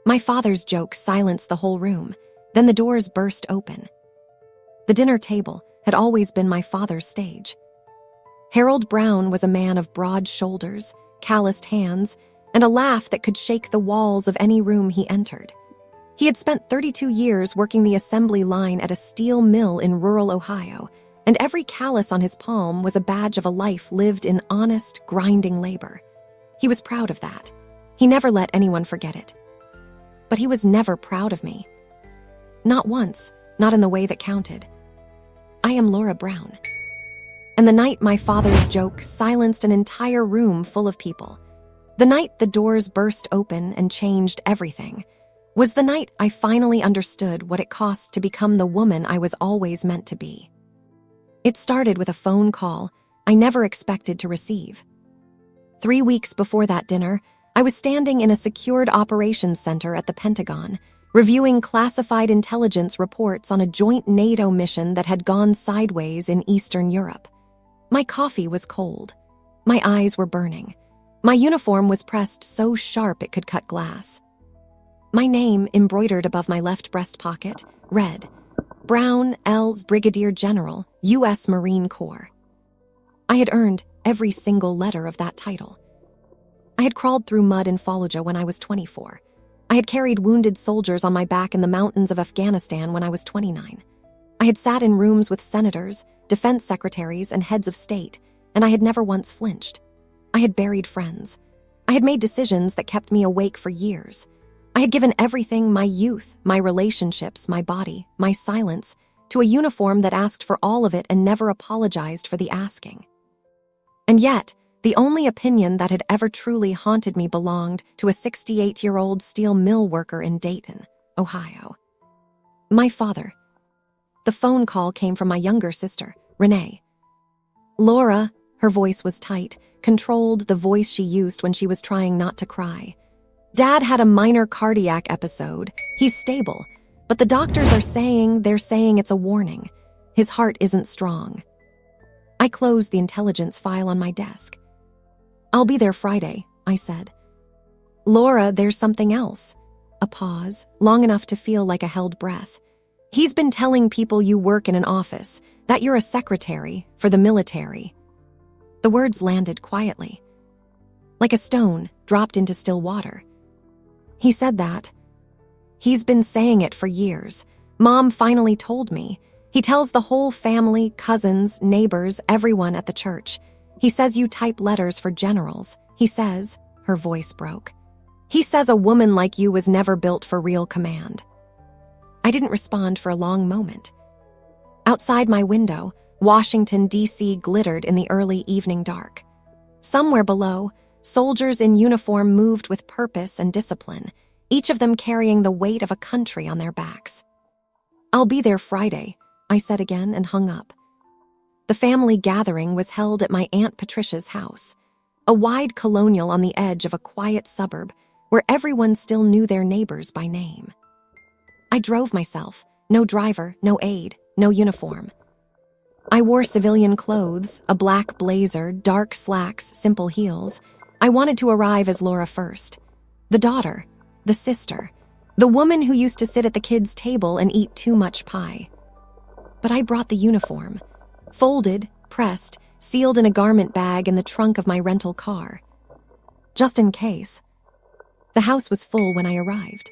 My father's joke silenced the whole room. Then the doors burst open. The dinner table had always been my father's stage. Harold Brown was a man of broad shoulders, calloused hands, and a laugh that could shake the walls of any room he entered. He had spent 32 years working the assembly line at a steel mill in rural Ohio, and every callus on his palm was a badge of a life lived in honest, grinding labor. He was proud of that. He never let anyone forget it. But he was never proud of me. Not once, not in the way that counted. I am Laura Brown. And the night my father's joke silenced an entire room full of people, the night the doors burst open and changed everything, was the night I finally understood what it cost to become the woman I was always meant to be. It started with a phone call I never expected to receive. 3 weeks before that dinner, I was standing in a secured operations center at the Pentagon, reviewing classified intelligence reports on a joint NATO mission that had gone sideways in Eastern Europe. My coffee was cold. My eyes were burning. My uniform was pressed so sharp it could cut glass. My name, embroidered above my left breast pocket, read, Brown Els Brigadier General, U.S. Marine Corps. I had earned every single letter of that title. I had crawled through mud in Fallujah when I was 24. I had carried wounded soldiers on my back in the mountains of Afghanistan when I was 29. I had sat in rooms with senators, defense secretaries, and heads of state, and I had never once flinched. I had buried friends. I had made decisions that kept me awake for years. I had given everything, my youth, my relationships, my body, my silence, to a uniform that asked for all of it and never apologized for the asking. And yet, the only opinion that had ever truly haunted me belonged to a 68-year-old steel mill worker in Dayton, Ohio. My father. The phone call came from my younger sister, Renee. Laura, her voice was tight, controlled, the voice she used when she was trying not to cry. Dad had a minor cardiac episode. He's stable, but the doctors are saying it's a warning. His heart isn't strong. I closed the intelligence file on my desk. I'll be there Friday, I said. Laura, there's something else. A pause, long enough to feel like a held breath. He's been telling people you work in an office, that you're a secretary for the military. The words landed quietly, like a stone dropped into still water. He said that. He's been saying it for years. Mom finally told me. He tells the whole family, cousins, neighbors, everyone at the church. He says you type letters for generals. He says, her voice broke. He says a woman like you was never built for real command. I didn't respond for a long moment. Outside my window, Washington, D.C. glittered in the early evening dark. Somewhere below, soldiers in uniform moved with purpose and discipline, each of them carrying the weight of a country on their backs. I'll be there Friday, I said again and hung up. The family gathering was held at my Aunt Patricia's house, a wide colonial on the edge of a quiet suburb where everyone still knew their neighbors by name. I drove myself, no driver, no aide, no uniform. I wore civilian clothes, a black blazer, dark slacks, simple heels. I wanted to arrive as Laura first. The daughter, the sister, the woman who used to sit at the kids' table and eat too much pie. But I brought the uniform, folded, pressed, sealed in a garment bag in the trunk of my rental car. Just in case. The house was full when I arrived.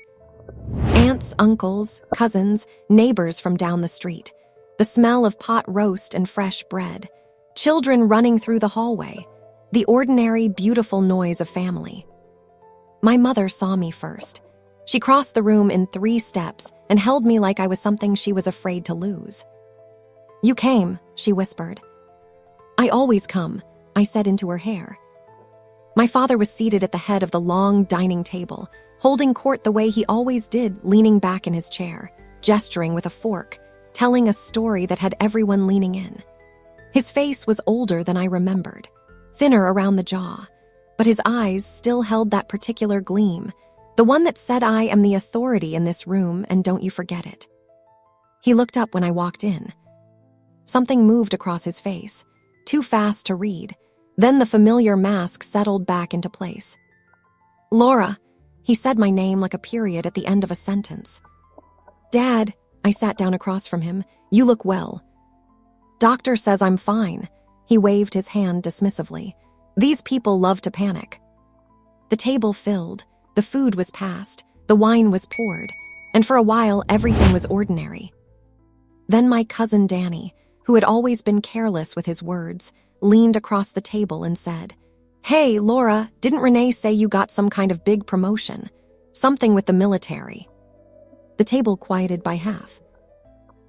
Aunts, uncles, cousins, neighbors from down the street. The smell of pot roast and fresh bread. Children running through the hallway. The ordinary, beautiful noise of family. My mother saw me first. She crossed the room in 3 steps and held me like I was something she was afraid to lose. You came, she whispered. I always come, I said into her hair. My father was seated at the head of the long dining table, holding court the way he always did, leaning back in his chair, gesturing with a fork, telling a story that had everyone leaning in. His face was older than I remembered, thinner around the jaw, but his eyes still held that particular gleam, the one that said I am the authority in this room and don't you forget it. He looked up when I walked in. Something moved across his face, too fast to read. Then the familiar mask settled back into place. Laura, He said my name like a period at the end of a sentence. "Dad," I sat down across from him, "you look well." "Doctor says I'm fine." He waved his hand dismissively. "These people love to panic." The table filled, the food was passed, the wine was poured, and for a while everything was ordinary. Then my cousin Danny, who had always been careless with his words, leaned across the table and said, "Hey, Laura, didn't Renee say you got some kind of big promotion? Something with the military?" The table quieted by half.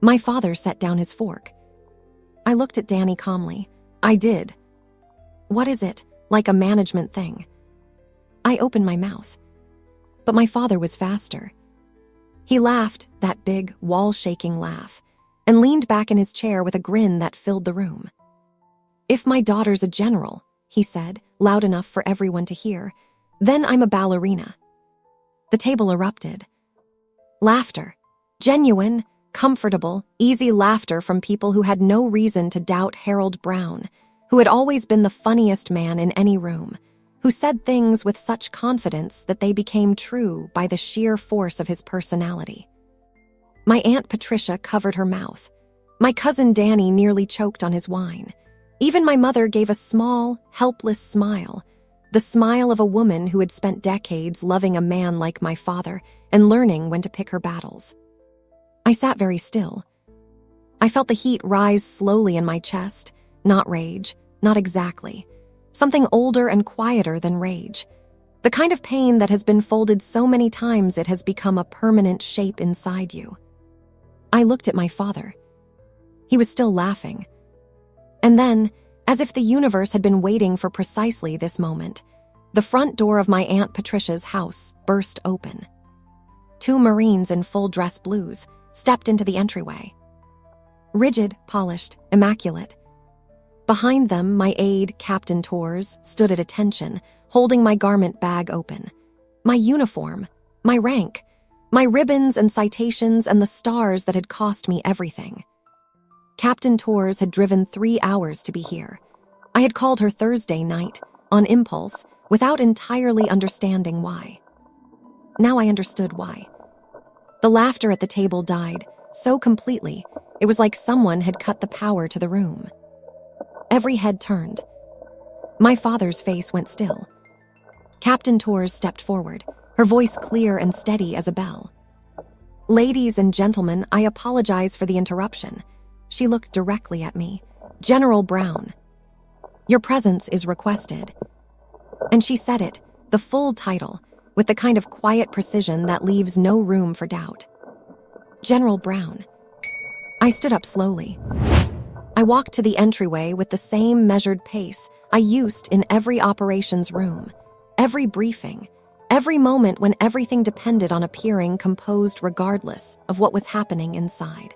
My father set down his fork. I looked at Danny calmly. "I did." "What is it? Like a management thing?" I opened my mouth. But my father was faster. He laughed, that big, wall-shaking laugh, and leaned back in his chair with a grin that filled the room. "If my daughter's a general," he said, loud enough for everyone to hear, "then I'm a ballerina." The table erupted. Laughter. Genuine, comfortable, easy laughter from people who had no reason to doubt Harold Brown, who had always been the funniest man in any room, who said things with such confidence that they became true by the sheer force of his personality. My Aunt Patricia covered her mouth. My cousin Danny nearly choked on his wine. Even my mother gave a small, helpless smile, the smile of a woman who had spent decades loving a man like my father and learning when to pick her battles. I sat very still. I felt the heat rise slowly in my chest, not rage, not exactly. Something older and quieter than rage. The kind of pain that has been folded so many times it has become a permanent shape inside you. I looked at my father. He was still laughing. And then, as if the universe had been waiting for precisely this moment, the front door of my Aunt Patricia's house burst open. 2 Marines in full dress blues stepped into the entryway. Rigid, polished, immaculate. Behind them, my aide, Captain Torres, stood at attention, holding my garment bag open. My uniform, my rank, my ribbons and citations and the stars that had cost me everything. Captain Torres had driven 3 hours to be here. I had called her Thursday night, on impulse, without entirely understanding why. Now I understood why. The laughter at the table died, so completely, it was like someone had cut the power to the room. Every head turned. My father's face went still. Captain Torres stepped forward, her voice clear and steady as a bell. "Ladies and gentlemen, I apologize for the interruption." She looked directly at me. "General Brown, your presence is requested." And she said it, the full title, with the kind of quiet precision that leaves no room for doubt. General Brown. I stood up slowly. I walked to the entryway with the same measured pace I used in every operations room, every briefing, every moment when everything depended on appearing composed regardless of what was happening inside.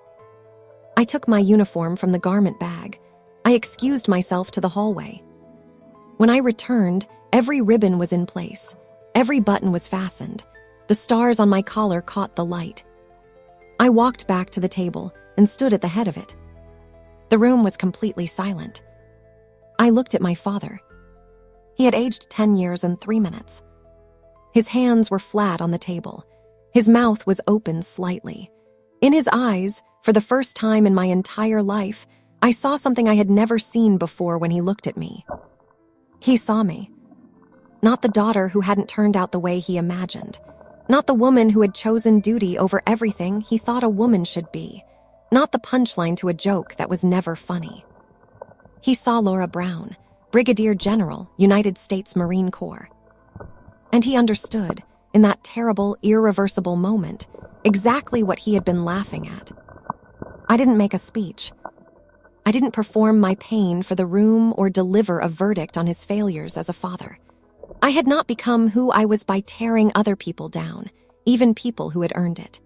I took my uniform from the garment bag. I excused myself to the hallway. When I returned, every ribbon was in place. Every button was fastened. The stars on my collar caught the light. I walked back to the table and stood at the head of it. The room was completely silent. I looked at my father. He had aged 10 years and 3 minutes. His hands were flat on the table. His mouth was open slightly. In his eyes, for the first time in my entire life, I saw something I had never seen before when he looked at me. He saw me. Not the daughter who hadn't turned out the way he imagined. Not the woman who had chosen duty over everything he thought a woman should be. Not the punchline to a joke that was never funny. He saw Laura Brown, Brigadier General, United States Marine Corps. And he understood, in that terrible, irreversible moment, exactly what he had been laughing at. I didn't make a speech. I didn't perform my pain for the room or deliver a verdict on his failures as a father. I had not become who I was by tearing other people down, even people who had earned it.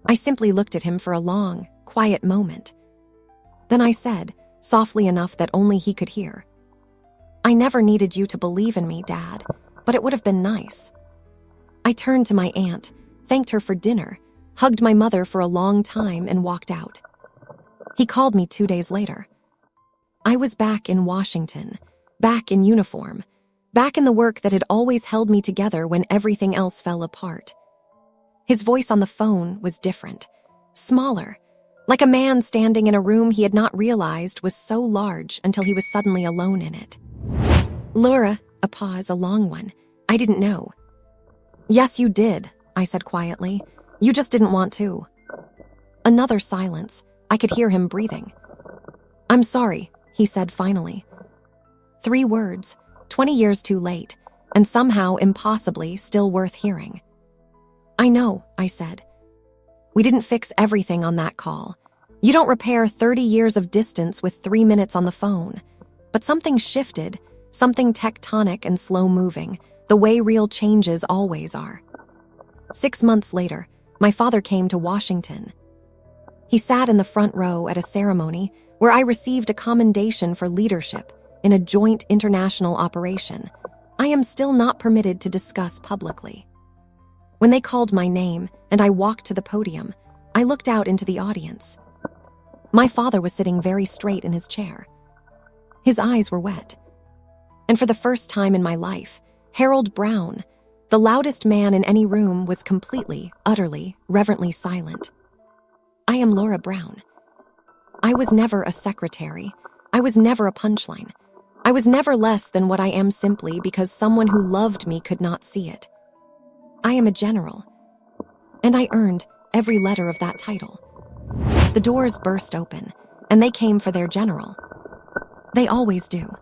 I simply looked at him for a long, quiet moment. Then I said, softly enough that only he could hear, "I never needed you to believe in me, Dad, but it would have been nice." I turned to my aunt, thanked her for dinner, hugged my mother for a long time, and walked out. He called me 2 days later. I was back in Washington, back in uniform, back in the work that had always held me together when everything else fell apart. His voice on the phone was different, smaller, like a man standing in a room he had not realized was so large until he was suddenly alone in it. Laura, a pause, a long one. I didn't know. Yes, you did, I said quietly. You just didn't want to. Another silence. I could hear him breathing. I'm sorry, he said finally. 3 words, 20 years too late, and somehow impossibly still worth hearing. I know, I said. We didn't fix everything on that call. You don't repair 30 years of distance with 3 minutes on the phone. But something shifted, something tectonic and slow-moving, the way real changes always are. 6 months later, my father came to Washington. He sat in the front row at a ceremony where I received a commendation for leadership in a joint international operation I am still not permitted to discuss publicly. When they called my name and I walked to the podium, I looked out into the audience. My father was sitting very straight in his chair. His eyes were wet. And for the first time in my life, Harold Brown, the loudest man in any room, was completely, utterly, reverently silent. I am Laura Brown. I was never a secretary. I was never a punchline. I was never less than what I am simply because someone who loved me could not see it. I am a general, and I earned every letter of that title. The doors burst open, and they came for their general. They always do.